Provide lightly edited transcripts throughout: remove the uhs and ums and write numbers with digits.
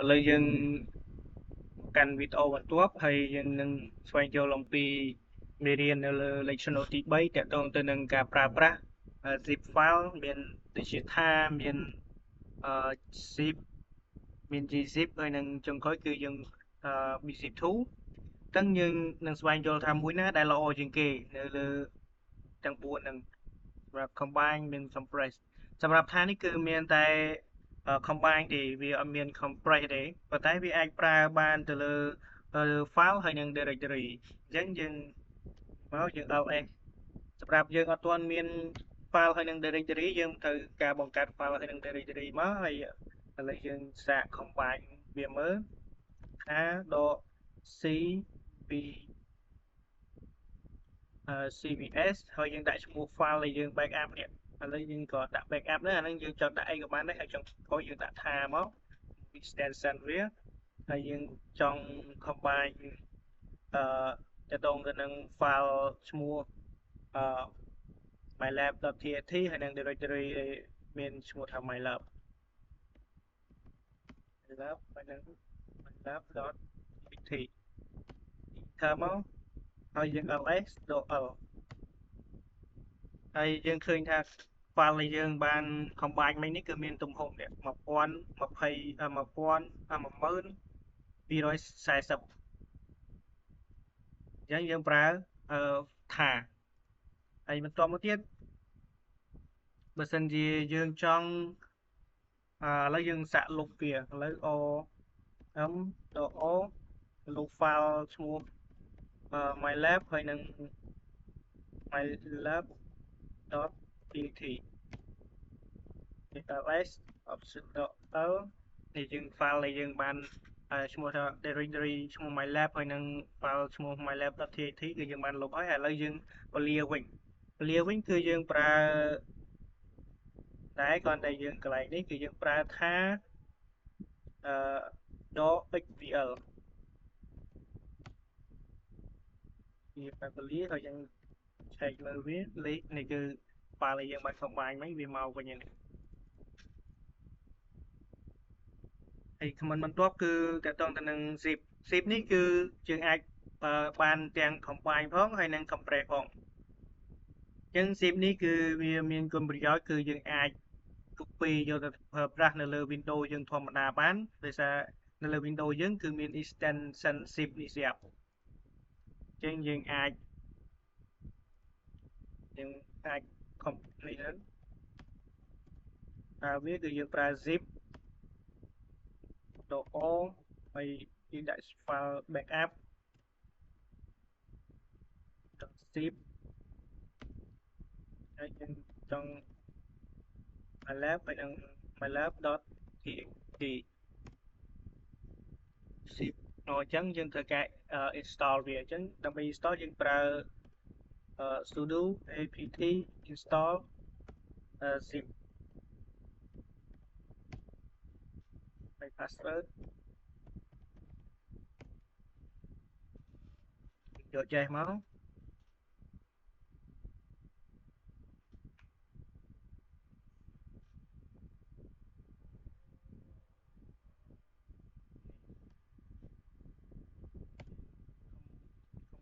ឥឡូវយើងកាន់វីដេអូបន្ទាប់ហើយយើងនឹងស្វែងយល់អំពីមេរៀននៅលើ Lecture Note ទី3ទាក់ទងទៅនឹងការប្រើប្រាស់ zip file មានដូចជាថាមាន zip មាន gzip ហើយនឹងចុងក្រោយគឺយើង bzip2 អញ្ចឹងយើងនឹងស្វែងយល់ថាមួយណាដែលល្អជាងគេនៅលើទាំង4ហ្នឹងសម្រាប់ combine មាន compress សម្រាប់ថានេះគឺមានតែ combine ទេវាអត់មាន compress ទេប៉ុន្តែវាអាចប្រើបានទៅលើ file ហើយនឹង directory អញ្ចឹងយើងមកយើង ls សម្រាប់យើងអត់ទាន់មាន file ហើយនឹង directory យើងត្រូវការបង្កើត file ហើយនឹង directory មកហើយឥឡូវយើងសាក combine វាមើលថាដក cv cvs ហើយយើងដាក់ឈ្មោះ file ដែលយើង backup នេះឥឡូវយើងក៏ដាក់ backup ដែរអាហ្នឹងយើងចង់ដាក់អីក៏បានដែរហើយចង់ខូចយើងដាក់ថាមក extension វាហើយយើងចង់ combine ទៅតងទៅនឹង file ឈ្មោះmylab.txt ហើយនឹង directory មានឈ្មោះថា mylab ហើយនឹង mylab.txt ថាមកហើយយើង ls ដក l ហើយយើងឃើញថា file ដែលយើងបាន combine មិញនេះគឺមានទំហំនេះ10,240 អញ្ចឹងយើងប្រើថាហើយបន្ទាប់មកទៀតបើសិនជាយើងចង់ឥឡូវយើងសាកលុបវាឥឡូវ om ដក o លុប file ឈ្មោះmylab ហើយនឹង mylab.txt ls option ដក l នេះយើង file ដែលយើងបានឈ្មោះថា directory ឈ្មោះ mylab ហើយនឹង file ឈ្មោះ mylab.txt គឺយើងបានលុបហើយឥឡូវយើងពលាវិញគឺយើងប្រើតែគ្រាន់តែយើងកន្លែងនេះគឺយើងប្រើថា.hvl វាបែបពលាហើយយើងឆែកមើលវាលេខនេះគឺ file ដែលយើងបាន combine មិញវាមកវិញនេះហើយ command បន្ទាប់គឺតកតងទៅនឹង zip នេះគឺយើងអាចបានទាំង combine ផងហើយនិង compress ផងអញ្ចឹង zip នេះគឺវាមានគុណប្រយោជន៍គឺយើងអាច copy យកទៅប្រើប្រាស់នៅលើ Windows យើងធម្មតាបានដោយសារនៅលើ Windows យើងគឺមាន extension zip នេះស្រាប់អញ្ចឹងយើងអាច complete វាគឺយើងប្រើ zip ដក o ហើយយើងដាក់ file backup zip ហើយយើងចង់ mylab ហើយនឹង mylab.txt zip អញ្ចឹងយើងត្រូវការ install វាអញ្ចឹងដើម្បី install យើងប្រើ sudo apt install zip ហើយ password យកចេះមក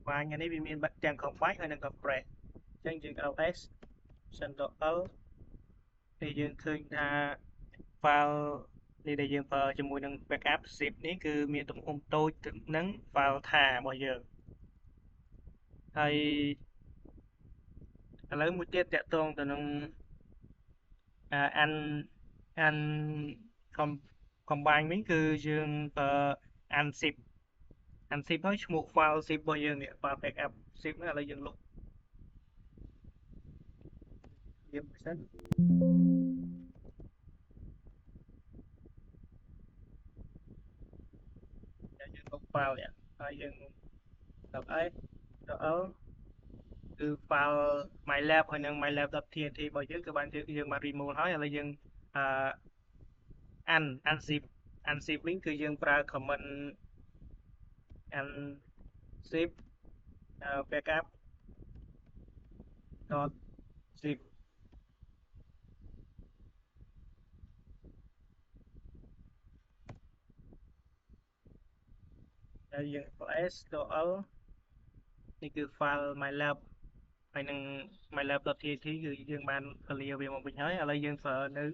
បាញ់នេះវាមានទាំង combine ហើយនិង compress អញ្ចឹងយើង ls ctrl thì យើងឃើញថា file នេះដែលយើងប្រើជាមួយនឹង backup zip នេះគឺមានទំហំតូចនឹង file ថារបស់យើងហើយឥឡូវមួយទៀតតកតងទៅនឹង un combine វិញគឺយើងប្រើ unzip ហើយឈ្មោះ file zip របស់យើងនេះ file backup zip ហ្នឹងឥឡូវយើងលុបវាមិនសិនយើងលុប file នេះហើយយើងដល់អីដល់ L គឺ file mylab ហើយនឹង mylab.txt របស់យើងគឺបានយើងបាន remove ហើយឥឡូវយើងunzip វិញគឺយើងប្រើ command unzip backup .zip ហើយយើង ls .l នេះគឺ file MATLAB ហើយនឹង MATLAB.txt គឺយើងបាន clear វាមកវិញហើយឥឡូវយើងប្រើនៅ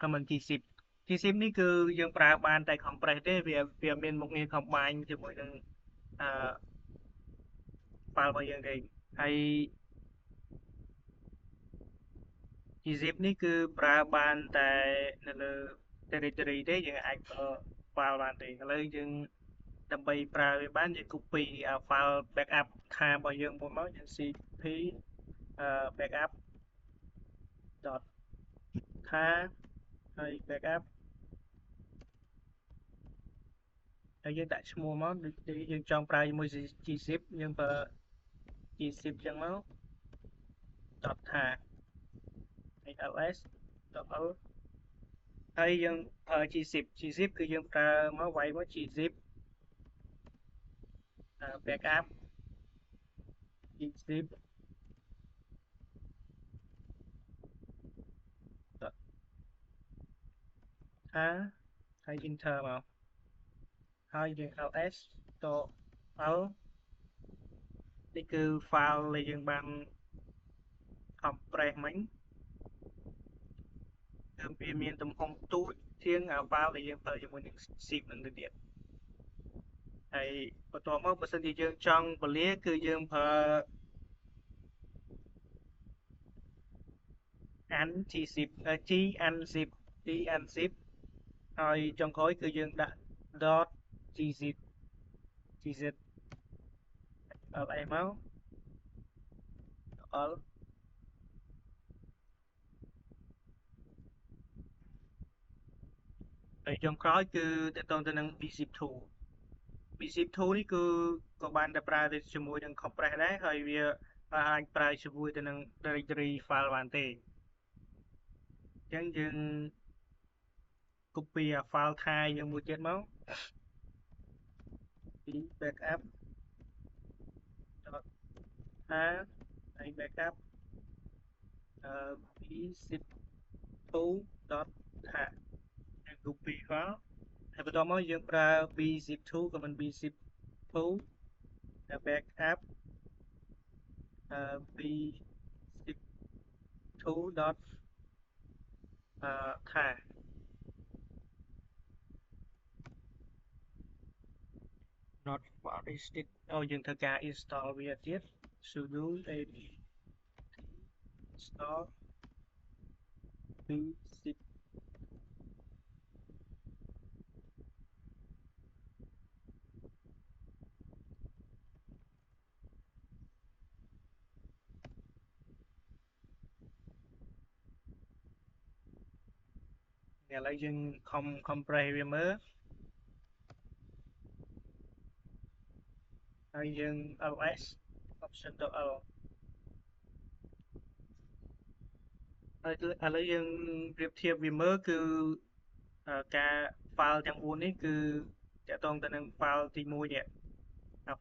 command gzip gzip នេះគឺយើងប្រើបានតែ compress ទេវាមានមុខងារ combine ជាមួយនឹងfile របស់យើងទេហើយ gzip នេះគឺប្រើបានតែនៅលើ directory ទេយើងអាចប្រើ file បានទេឥឡូវយើងដើម្បីប្រើវាបានយើង copy file backup ថារបស់យើងមកយើង cp backup dot ថាហើយ backup ហើយយើងដាក់ឈ្មោះមកដូចយើងចង់ប្រើជាមួយ gzip យើងប្រើ gzip ចឹងមក dot ថាហើយ ls .l ហើយយើងប្រើ gzip គឺយើងប្រើមកវាយមក gzip backup gzip dot ថាហើយ enter មកហើយយើង ls .l នេះគឺ file ដែលយើងបាន compress មិញគឺវាមានទំហំទូចជាង file ដែលយើងប្រើជាមួយនឹង zip នឹងទៅទៀតហើយបន្ទាប់មកបើសិនជាយើងចង់ពលាគឺយើងប្រើ unzip unzip ហើយចុងក្រោយគឺយើងដាក់ dot gzip ls មក l ហើយចុងក្រោយគឺតទៅទៅនឹង bzip2 bzip2 នេះគឺក៏បានតែប្រើទៅជាមួយនឹង compress ដែរហើយវាអាចប្រើជាមួយទៅនឹង directory file បានទេអញ្ចឹងយើង copy file ថាយើងមួយទៀតមកពី backup ថាហើយ backup bzip2 ថាយើង copy file ហើយបន្ទាប់មកយើងប្រើ bzip2 ក៏មិន bzip2 backup bzip2 ថា not forested យើងធ្វើការ install វាទៀត sudo apt install bzip ឥឡូវយើង compress វាមើលហើយយើង ls option .l ហើយឥឡូវយើងប្រៀបធៀបវាមើលគឺការ file ទាំង4នេះគឺតកតងទៅនឹង file ទី1នេះ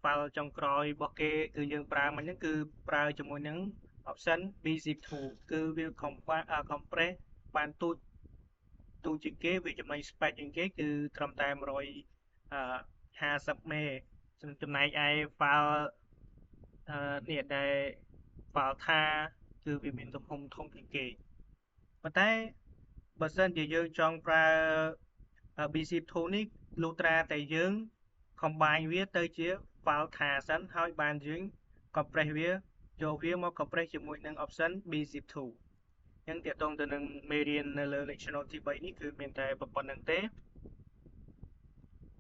file ចុងក្រោយរបស់គេគឺយើងប្រើមិញហ្នឹងគឺប្រើជាមួយនឹង option bzip2 គឺវា compress បានទូចជាងគេវាចំណេញ spec ជាងគេគឺត្រឹមតែ150 មេចំណែកឯ file នេះដែល file ថាគឺវាមានទំហំធំជាងគេប៉ុន្តែបើសិនជាយើងចង់ប្រើ bzip2 នេះលុះត្រាតែយើង combine វាទៅជា file ថាសិនហើយបានយើង compress វាយកវាមក compress ជាមួយនឹង option bzip2 អញ្ចឹងទាក់ទងទៅនឹងមេរៀននៅលើ Lectional ទី3នេះគឺមានតែប៉ុណ្្នឹងទេ